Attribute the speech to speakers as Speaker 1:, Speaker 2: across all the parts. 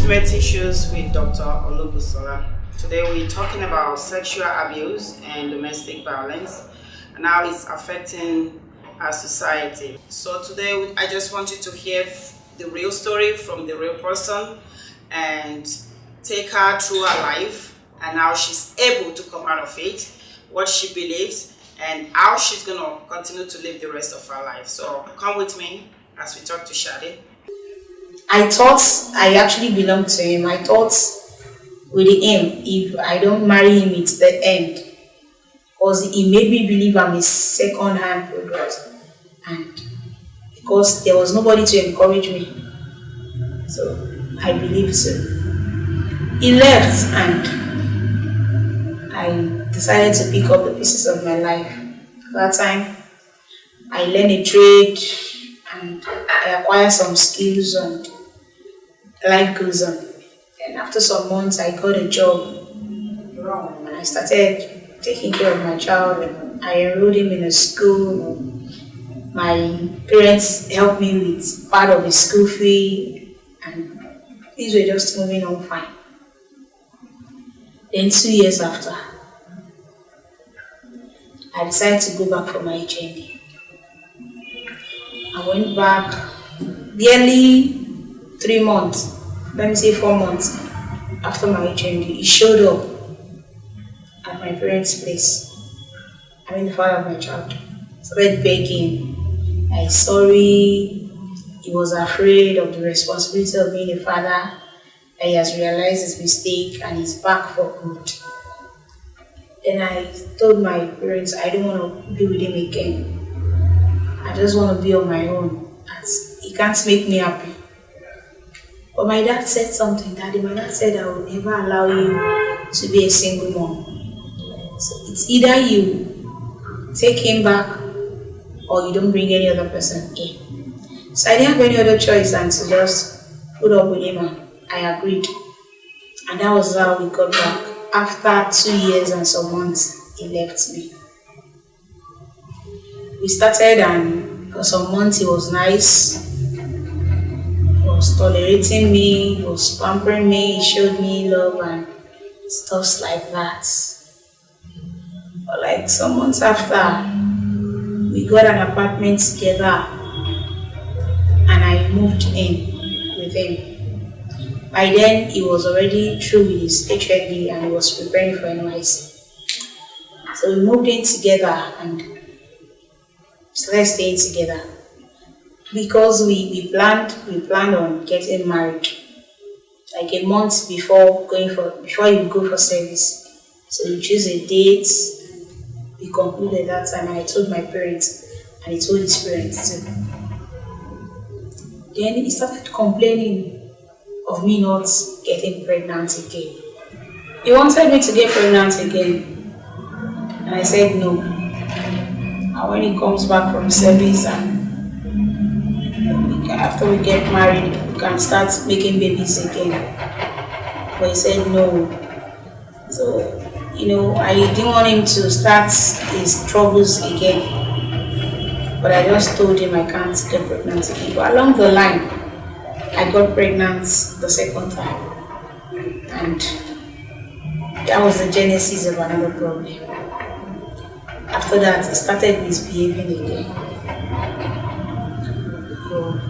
Speaker 1: Intimate Issues with Dr.O. Today we're talking about sexual abuse and domestic violence and how it's affecting our society. So today I just want you to hear the real story from the real person and take her through her life and how she's able to come out of it, what she believes, and how she's going to continue to live the rest of her life. So come with me as we talk to Sade.
Speaker 2: I thought I actually belonged to him. I thought with him, if I don't marry him, it's the end. Because he made me believe I'm a second-hand product. And because there was nobody to encourage me. So I believed so. He left and I decided to pick up the pieces of my life. At that time, I learned a trade and I acquired some skills and life goes on. And after some months, I got a job and I started taking care of my child. And I enrolled him in a school. My parents helped me with part of the school fee, and things were just moving on fine. Then 2 years after, I decided to go back for my EJECTED. I went back barely 3 months, let me say 4 months after my EJECTED. He showed up at my parents' place. I mean the father of my child. Started begging. He's sorry. He was afraid of the responsibility of being a father. And he has realized his mistake and he's back for good. Then I told my parents I don't want to be with him again. I just want to be on my own. As he can't make me happy. But my dad said something. My dad said I will never allow you to be a single mom. So it's either you take him back or you don't bring any other person in. So I didn't have any other choice than to just put up with him, and I agreed. And that was how we got back. After 2 years and some months, he left me. We started, and for some months he was nice. He was tolerating me, he was pampering me, he showed me love and stuff like that. But like some months after, we got an apartment together and I moved in with him. By then, he was already through with his EJECTED and he was preparing for NYC. So we moved in together and started staying together. Because we planned on getting married like a month before you go for service. So you choose a date. We concluded that time, and I told my parents and he told his parents too. Then he started complaining of me not getting pregnant again. He wanted me to get pregnant again, and I said no. And when he comes back from service and after we get married, we can start making babies again. But he said no. So, I didn't want him to start his troubles again. But I just told him I can't get pregnant again. But along the line, I got pregnant the second time. And that was the genesis of another problem. After that, he started misbehaving again. He would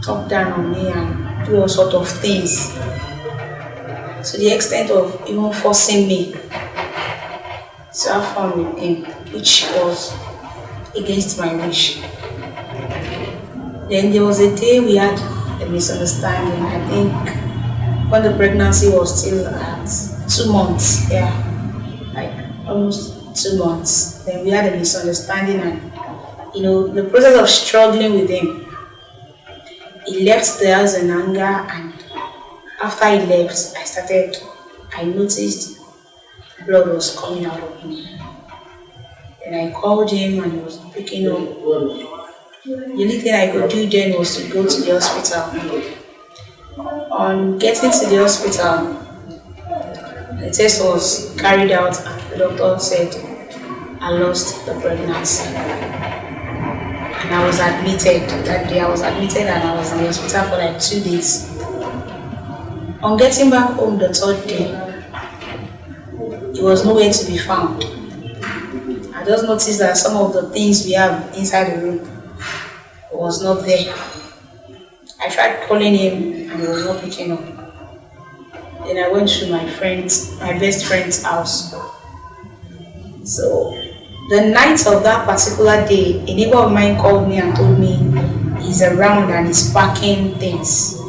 Speaker 2: talk down on me and do all sorts of things. To the extent of even forcing me to have fun with him, which was against my wish. Then there was a day we had a misunderstanding. I think when the pregnancy was still at 2 months, like almost 2 months. Then we had a misunderstanding, and the process of struggling with him, he left the house in anger, and after he left, I noticed blood was coming out of me. And I called him and he was picking up. The only thing I could do then was to go to the hospital. On getting to the hospital, the test was carried out and the doctor said I lost the pregnancy. And I was admitted that day. I was admitted and I was in the hospital for like 2 days. On getting back home the third day, he was nowhere to be found. I just noticed that some of the things we have inside the room was not there. I tried calling him and he was not picking up. Then I went to my best friend's house. So the night of that particular day, a neighbor of mine called me and told me he's around and he's packing things.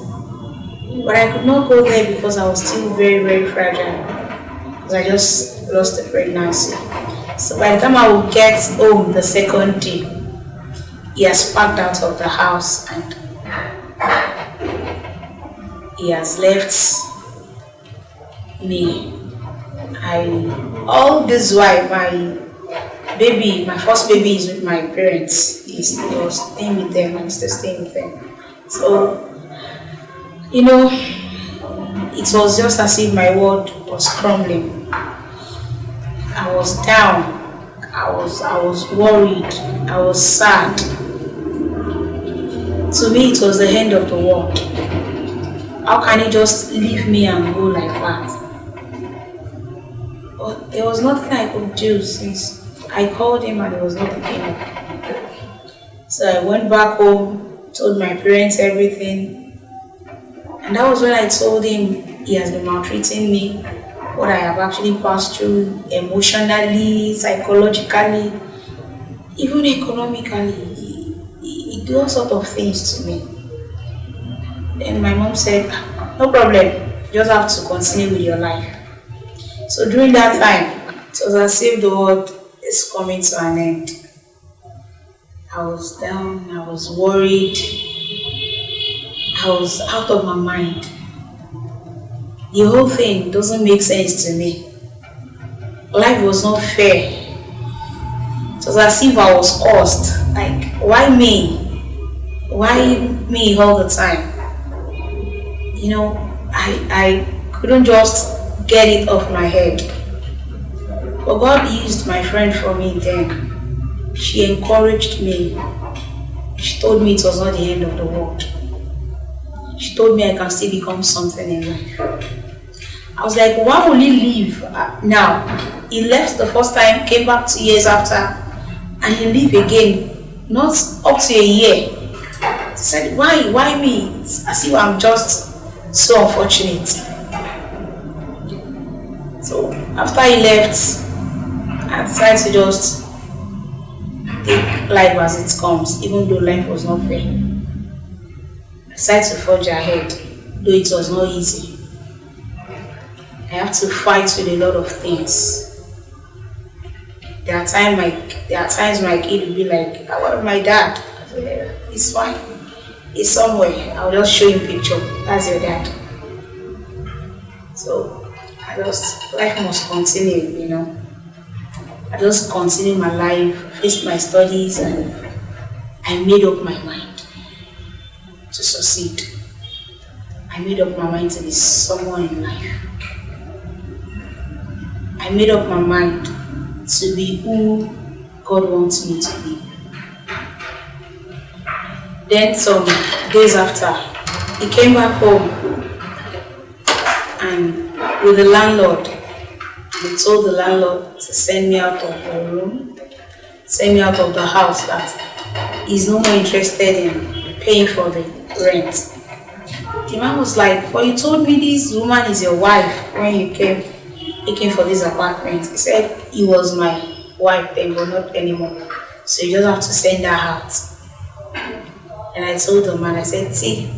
Speaker 2: But I could not go there because I was still very, very fragile. Because I just lost the pregnancy. So by the time I would get home the second day, he has packed out of the house and he has left me. All this while my first baby is with my parents. He was staying with them and still staying with them. So it was just as if my world was crumbling. I was down. I was worried. I was sad. To me, it was the end of the world. How can he just leave me and go like that? But there was nothing I could do since I called him and he was not picking up. So I went back home, told my parents everything. And that was when I told him he has been maltreating me, what I have actually passed through emotionally, psychologically, even economically. He did all sorts of things to me. Then my mom said, no problem, you just have to continue with your life. So during that time, it was as if the world is coming to an end. I was down, I was worried, I was out of my mind. The whole thing doesn't make sense to me. Life was not fair. It was as if I was cursed. Like, why me? Why me all the time? I couldn't just get it off my head. But God used my friend for me then. She encouraged me. She told me it was not the end of the world. She told me I can still become something in life. I was like, why will he leave now? He left the first time, came back 2 years after, and he leave again, not up to a year. She said, why me? It's as if I'm just so unfortunate. So after he left, I decided to just take life as it comes, even though life was not fair. I decided to forge ahead, though it was not easy. I have to fight with a lot of things. There are times my kid will be like, I want my dad. It's fine. He's somewhere. I'll just show him picture. That's your dad. So life must continue, I just continued my life, faced my studies, and I made up my mind to succeed. I made up my mind to be someone in life. I made up my mind to be who God wants me to be. Then some days after, he came back home and with the landlord, he told the landlord to send me out of the room, send me out of the house, that he's no more interested in paying for the rent. The man was like, but you told me this woman is your wife when you came looking for this apartment. He said he was my wife then, but not anymore. So you just have to send her out. And I told the man, I said, see,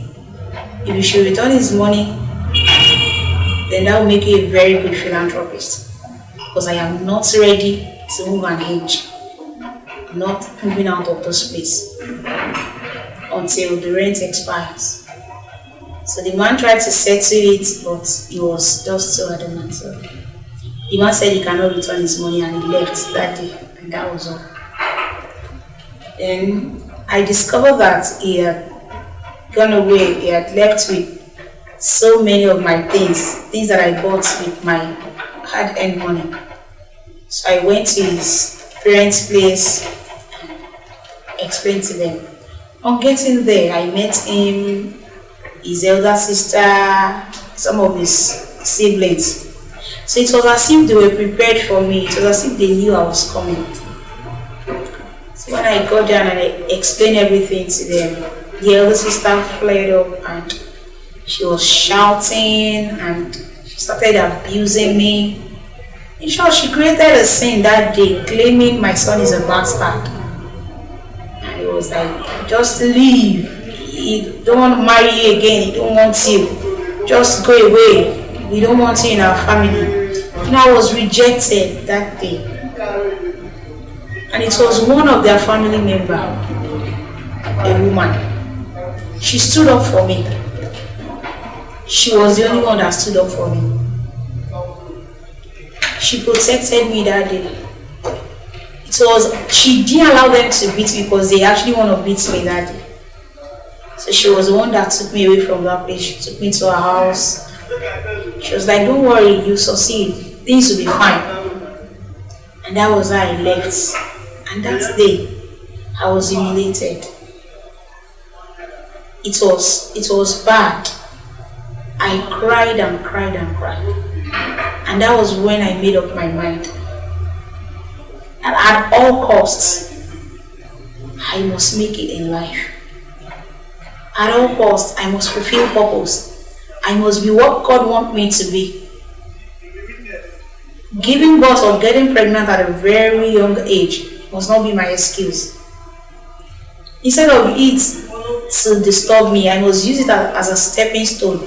Speaker 2: if you should return his money, then that will make you a very good philanthropist. Because I am not ready to move an inch. I'm not moving out of this place until the rent expires. So the man tried to settle it, but he was just so adamant. So the man said he cannot return his money and he left that day, and that was all. Then I discovered that he had gone away, he had left with so many of my things that I bought with my hard-earned money. So I went to his parents' place, explained to them. On getting there, I met him, his elder sister, some of his siblings. So it was as if they were prepared for me. It was as if they knew I was coming. So when I got down and I explained everything to them, the elder sister flared up and she was shouting and she started abusing me. In short, she created a scene that day claiming my son is a bastard. And it was like, just leave. He don't want to marry you again. He don't want you. Just go away. We don't want you in our family. You know, I was rejected that day. And it was one of their family members, a woman. She stood up for me. She was the only one that stood up for me. She protected me that day. She didn't allow them to beat me because they actually want to beat me that day. So she was the one that took me away from that place. She took me to her house. She was like, don't worry, you succeed. Things will be fine. And that was how I left. And that day, I was humiliated. It was bad. I cried and cried and cried. And that was when I made up my mind. And at all costs, I must make it in life. At all costs, I must fulfill purpose. I must be what God wants me to be. Giving birth or getting pregnant at a very young age must not be my excuse. Instead of it to disturb me, I must use it as a stepping stone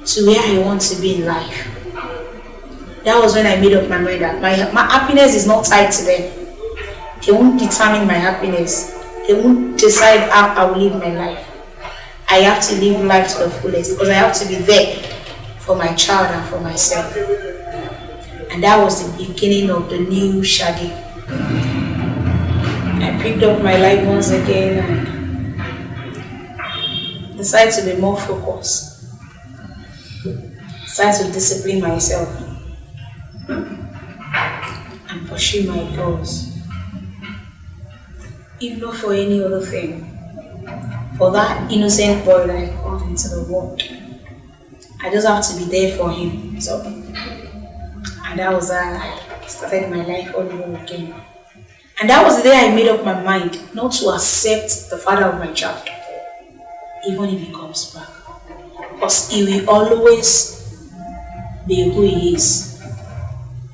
Speaker 2: to where I want to be in life. That was when I made up my mind that my happiness is not tied to them. They won't determine my happiness. They won't decide how I will live my life. I have to live life to the fullest because I have to be there for my child and for myself. And that was the beginning of the new Sade. I picked up my life once again and decided to be more focused. Decided to discipline myself and pursue my goals. If not for any other thing, for that innocent boy that I called into the world, I just have to be there for him. So, and that was how I started my life all over again. And that was the day I made up my mind not to accept the father of my child, even if he comes back, because he will always be who he is.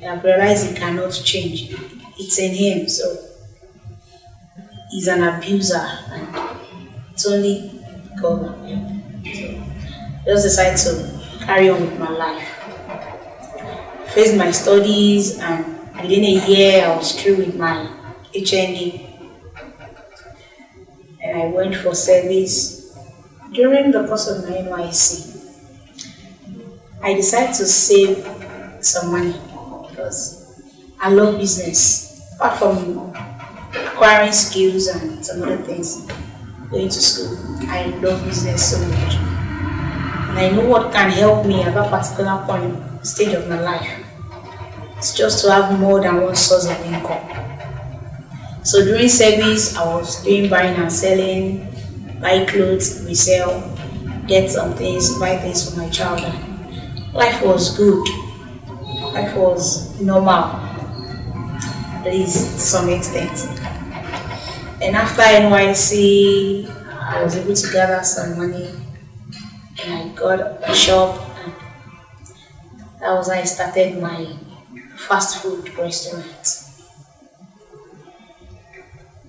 Speaker 2: And I've realized he cannot change. It's in him, so he's an abuser, and it's only God that will help. So I just decided to carry on with my life. Faced my studies, and within a year I was through with my HND. And I went for service. During the course of my NYC, I decided to save some money because I love business. Apart from acquiring skills and some other things, going to school, I love business so much. And I know what can help me at that particular stage of my life. It's just to have more than one source of income. So during service, I was doing buying and selling, buy clothes, resell, get some things, buy things for my child. Life was good. Life was normal, at least to some extent. And after NYC, I was able to gather some money and I got a shop. And that was how I started my fast food restaurant.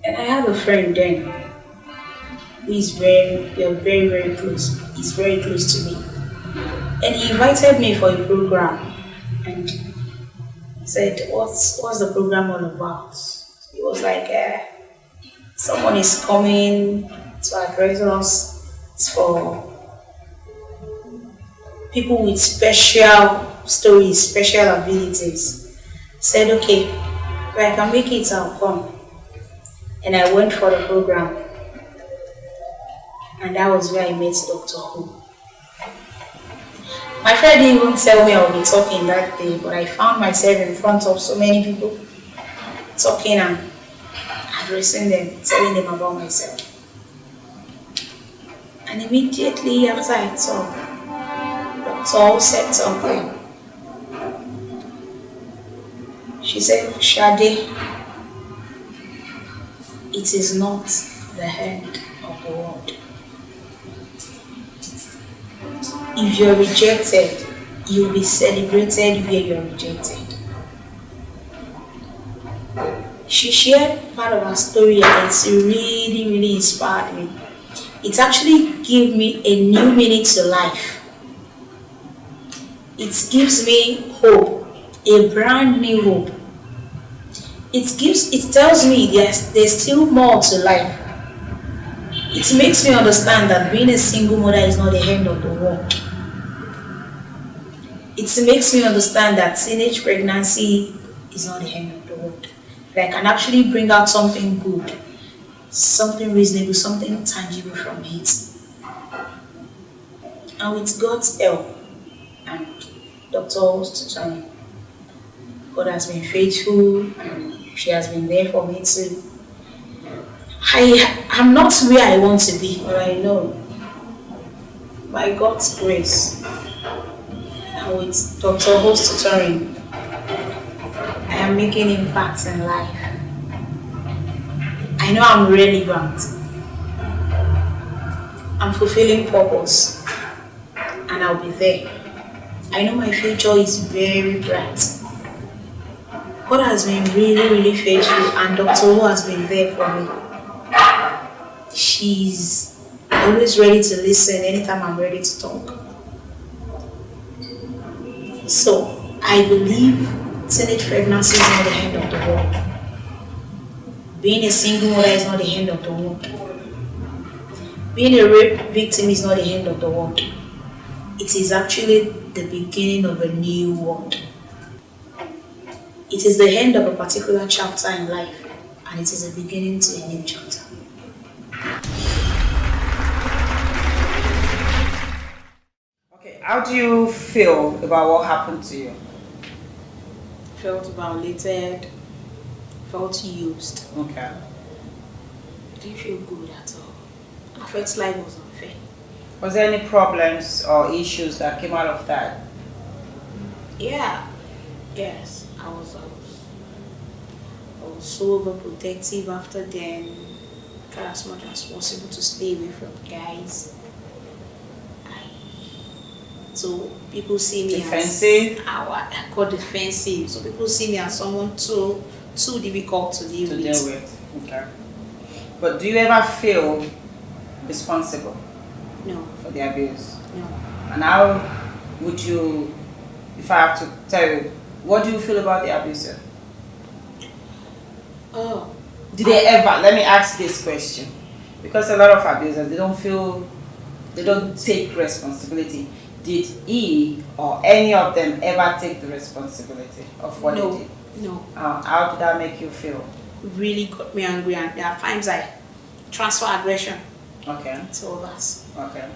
Speaker 2: And I had a friend then who is very, very close. He's very close to me. And he invited me for a program and said, what's the program all about? He was like, someone is coming to address us. It's for people with special stories, special abilities. Said, okay, if I can make it, I'll come. And I went for the program. And that was where I met Dr.O. My friend didn't even tell me I would be talking that day, but I found myself in front of so many people, talking and addressing them, telling them about myself. And immediately after I talked, Dr. O said something. She said, Sade, it is not the end of the world. If you're rejected, you'll be celebrated where you're rejected. She shared part of her story and it's really, really inspired me. It actually gave me a new meaning to life. It gives me hope, a brand new hope. It tells me there's still more to life. It makes me understand that being a single mother is not the end of the world. It makes me understand that teenage pregnancy is not the end of the world. That I can actually bring out something good, something reasonable, something tangible from it. And with God's help and Dr.O's tutoring, God has been faithful and she has been there for me too. I'm not where I want to be, but I know by God's grace and with Dr.O's tutoring, I am making impacts in life. I know I'm relevant. I'm fulfilling purpose and I'll be there. I know my future is very bright. God has been really, really faithful and Dr. O has been there for me. She's always ready to listen anytime I'm ready to talk. So, I believe teenage pregnancy is not the end of the world. Being a single mother is not the end of the world. Being a rape victim is not the end of the world. It is actually the beginning of a new world. It is the end of a particular chapter in life, and it is the beginning to a new chapter.
Speaker 1: Okay, how do you feel about what happened to you?
Speaker 2: Felt violated, felt used.
Speaker 1: Okay.
Speaker 2: Didn't feel good at all. I felt life was unfair.
Speaker 1: Was there any problems or issues that came out of that?
Speaker 2: Yeah. Yes. I was so overprotective after then. Tried as much as possible to stay away from guys. So people see me
Speaker 1: defensive?
Speaker 2: I call defensive. So people see me as someone too difficult to deal with.
Speaker 1: Okay. But do you ever feel responsible?
Speaker 2: No.
Speaker 1: For the abuse?
Speaker 2: No.
Speaker 1: And how would you, if I have to tell you, what do you feel about the abuser?
Speaker 2: Oh.
Speaker 1: Did they ever, let me ask this question, because a lot of abusers, they don't take responsibility. Did he or any of them ever take the responsibility of what they did?
Speaker 2: No.
Speaker 1: How did that make you feel?
Speaker 2: Really got me angry, and there are times I transfer aggression
Speaker 1: Okay.
Speaker 2: to others.
Speaker 1: Okay.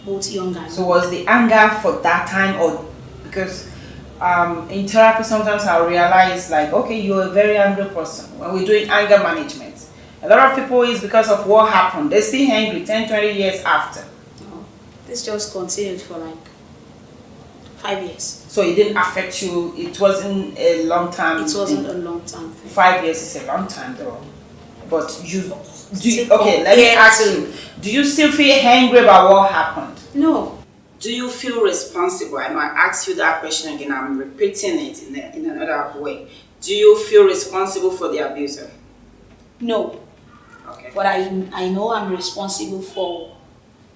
Speaker 2: Both young and
Speaker 1: So was the anger for that time, or because in therapy sometimes I realize like, okay, you're a very angry person. When we're doing anger management, a lot of people is because of what happened. They're still angry 10, 20 years after.
Speaker 2: no. This just continued for like 5 years.
Speaker 1: So it didn't affect you. It wasn't a long time.
Speaker 2: It wasn't a long time thing.
Speaker 1: 5 years is a long time though. But
Speaker 2: Still
Speaker 1: let me ask you, do you still feel angry about what happened?
Speaker 2: No.
Speaker 1: Do you feel responsible? I might ask you that question again. I'm repeating it in another way. Do you feel responsible for the abuser?
Speaker 2: No.
Speaker 1: Okay.
Speaker 2: But I know I'm responsible for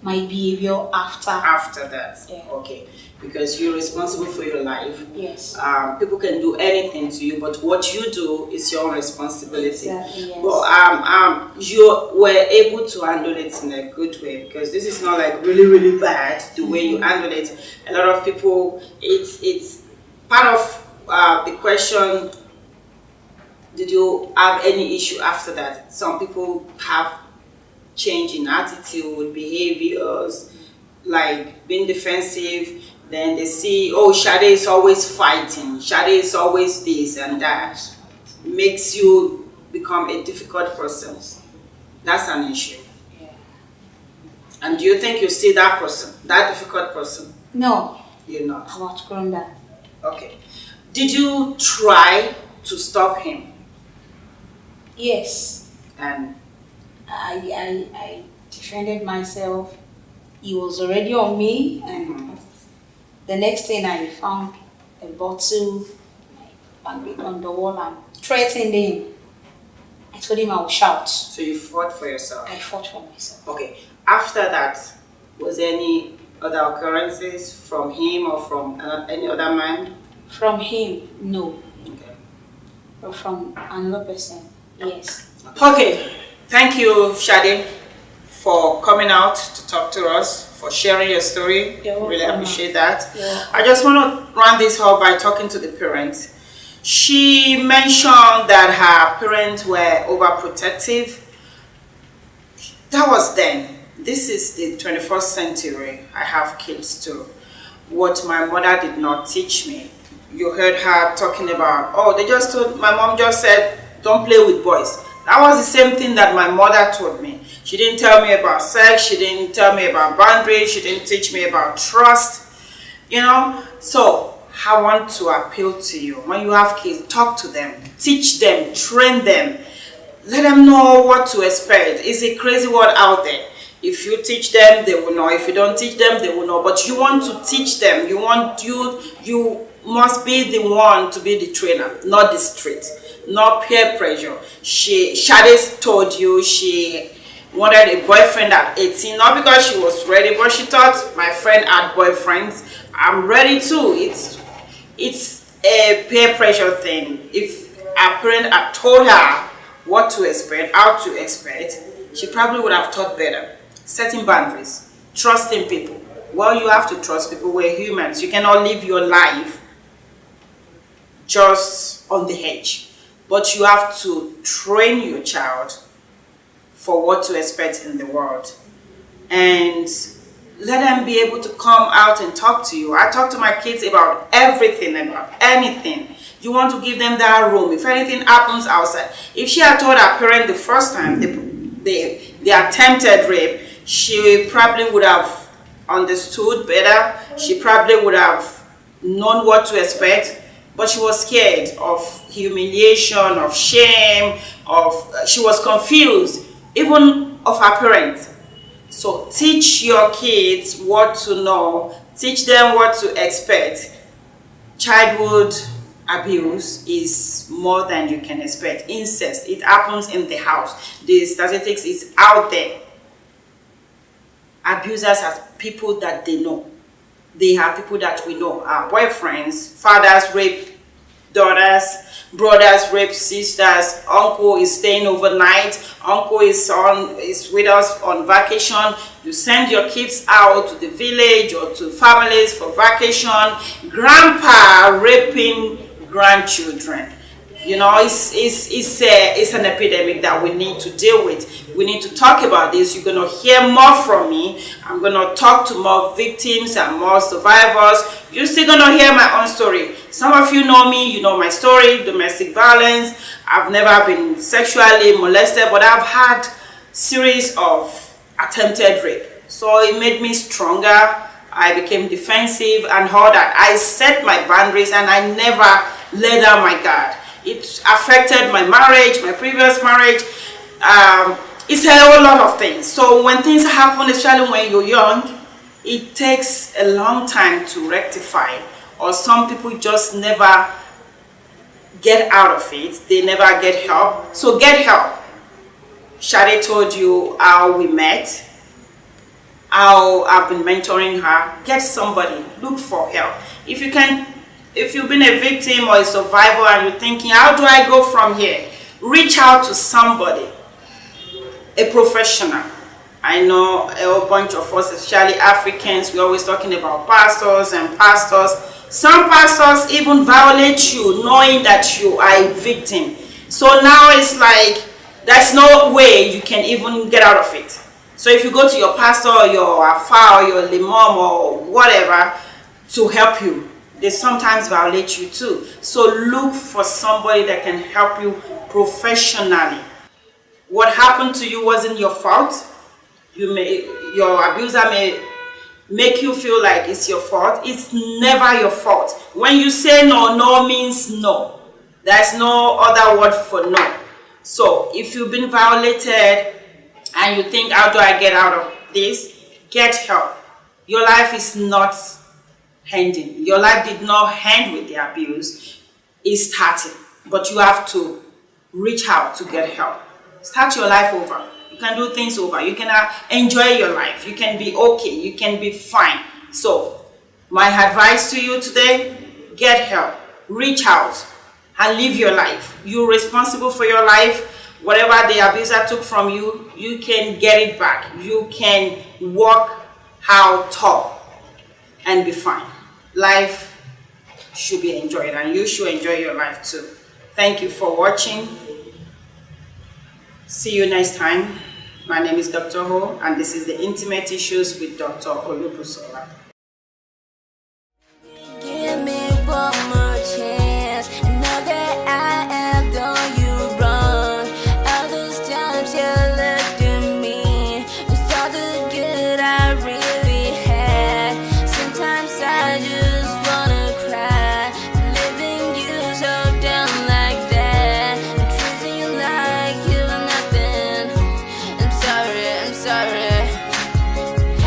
Speaker 2: my behavior after.
Speaker 1: After that.
Speaker 2: Yeah.
Speaker 1: Okay. Because you're responsible for your life.
Speaker 2: Yes.
Speaker 1: People can do anything to you, but what you do is your own responsibility.
Speaker 2: Exactly, yes.
Speaker 1: But you were able to handle it in a good way, because this is not like really, really bad the way you handle it. A lot of people, it's part of the question. Did you have any issue after that? Some people have change in attitude, behaviors, like being defensive. Then they see, oh, Sade is always fighting. Sade is always this and that. Makes you become a difficult person. That's an issue.
Speaker 2: Yeah.
Speaker 1: And do you think you see that person, that difficult person?
Speaker 2: No.
Speaker 1: You're not.
Speaker 2: I've outgrown that.
Speaker 1: Okay. Did you try to stop him?
Speaker 2: Yes,
Speaker 1: And
Speaker 2: I defended myself. He was already on me, and the next thing I found a bottle, banged it on the wall, and threatened him. I told him I would shout.
Speaker 1: so you fought for yourself.
Speaker 2: I fought for myself.
Speaker 1: Okay. After that, was there any other occurrences from him or from any other man?
Speaker 2: From him, no.
Speaker 1: Okay.
Speaker 2: But from another person, yes.
Speaker 1: Okay. Thank you, Sade, for coming out to talk to us, for sharing your story.
Speaker 2: You're
Speaker 1: Really
Speaker 2: welcome.
Speaker 1: appreciate that.
Speaker 2: You're welcome.
Speaker 1: I just want to run this up by talking to the parents. She mentioned that her parents were overprotective. That was then. This is the 21st century. I have kids too. What my mother did not teach me. You heard her talking about, oh, my mom just said, don't play with boys. That was the same thing that my mother told me. She didn't tell me about sex. She didn't tell me about boundaries. She didn't teach me about trust. So I want to appeal to you. When you have kids, talk to them, teach them, train them. Let them know what to expect. It's a crazy world out there. If you teach them, they will know. If you don't teach them, they will know. But you want to teach them. You must be the one to be the trainer, not the street, not peer pressure. Sade told you she wanted a boyfriend at 18, not because she was ready, but she thought my friend had boyfriends. I'm ready too. It's a peer pressure thing. If a parent had told her what to expect, how to expect, she probably would have thought better. Setting boundaries, trusting people. Well, you have to trust people. We're humans. You cannot live your life just on the edge. But you have to train your child for what to expect in the world. And let them be able to come out and talk to you. I talk to my kids about everything, about anything. You want to give them that room. If anything happens outside. If she had told her parent the first time they attempted rape, she probably would have understood better. She probably would have known what to expect. But she was scared of humiliation, of shame, she was confused, even of her parents. So teach your kids what to know, teach them what to expect. Childhood abuse is more than you can expect. Incest, it happens in the house. The statistics is out there. Abusers are people that they know. They are people that we know. Our boyfriends, fathers rape daughters, brothers rape sisters, uncle is staying overnight, uncle is with us on vacation. You send your kids out to the village or to families for vacation. Grandpa raping grandchildren. It's an epidemic that we need to deal with. We need to talk about this. You're going to hear more from me. I'm going to talk to more victims and more survivors. You're still going to hear my own story. Some of you know me. You know my story, domestic violence. I've never been sexually molested, but I've had series of attempted rape. So it made me stronger. I became defensive and all that. I set my boundaries and I never let down my guard. It affected my marriage, my previous marriage. It's a whole lot of things. So when things happen, especially when you're young, it takes a long time to rectify. Or some people just never get out of it. They never get help. So get help. Sade told you how we met, how I've been mentoring her. Get somebody. Look for help. If you've been a victim or a survivor and you're thinking, how do I go from here? Reach out to somebody, a professional. I know a whole bunch of us, especially Africans, we're always talking about pastors and pastors. Some pastors even violate you knowing that you are a victim. So now it's like, there's no way you can even get out of it. So if you go to your pastor or your afa or your limam or whatever to help you, they sometimes violate you too. So look for somebody that can help you professionally. What happened to you wasn't your fault. Your abuser may make you feel like it's your fault. It's never your fault. When you say no, no means no. There's no other word for no. So if you've been violated and you think, how do I get out of this? Get help. Your life is not ending. Your life did not end with the abuse. It's starting. But you have to reach out to get help. Start your life over. You can do things over. You can enjoy your life. You can be okay. You can be fine. So my advice to you today, get help. Reach out and live your life. You're responsible for your life. Whatever the abuser took from you, you can get it back. You can walk out tall and be fine. Life should be enjoyed, and you should enjoy your life too. Thank you for watching. See you next time. My name is Dr.O, and this is the Intimate Issues with Dr. Olubusola.
Speaker 3: Give me one more chance. Know that I have done you wrong. All those times you looked at me, it's all the good I really had. Sometimes I just wanna cry, living you so down like that, treating you like you're nothing. I'm sorry.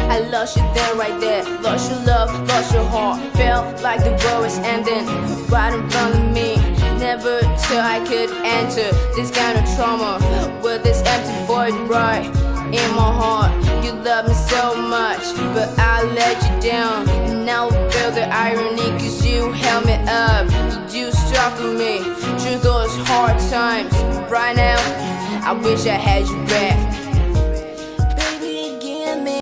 Speaker 3: I lost you there, right there. Lost your love, lost your heart. Felt like the world was ending right in front of me. Never till I could enter this kind of trauma with this empty void right in my heart. You love me so much, but I let you down. And now I feel the irony, cause you held me up. You stuck with me through those hard times. Right now, I wish I had you back.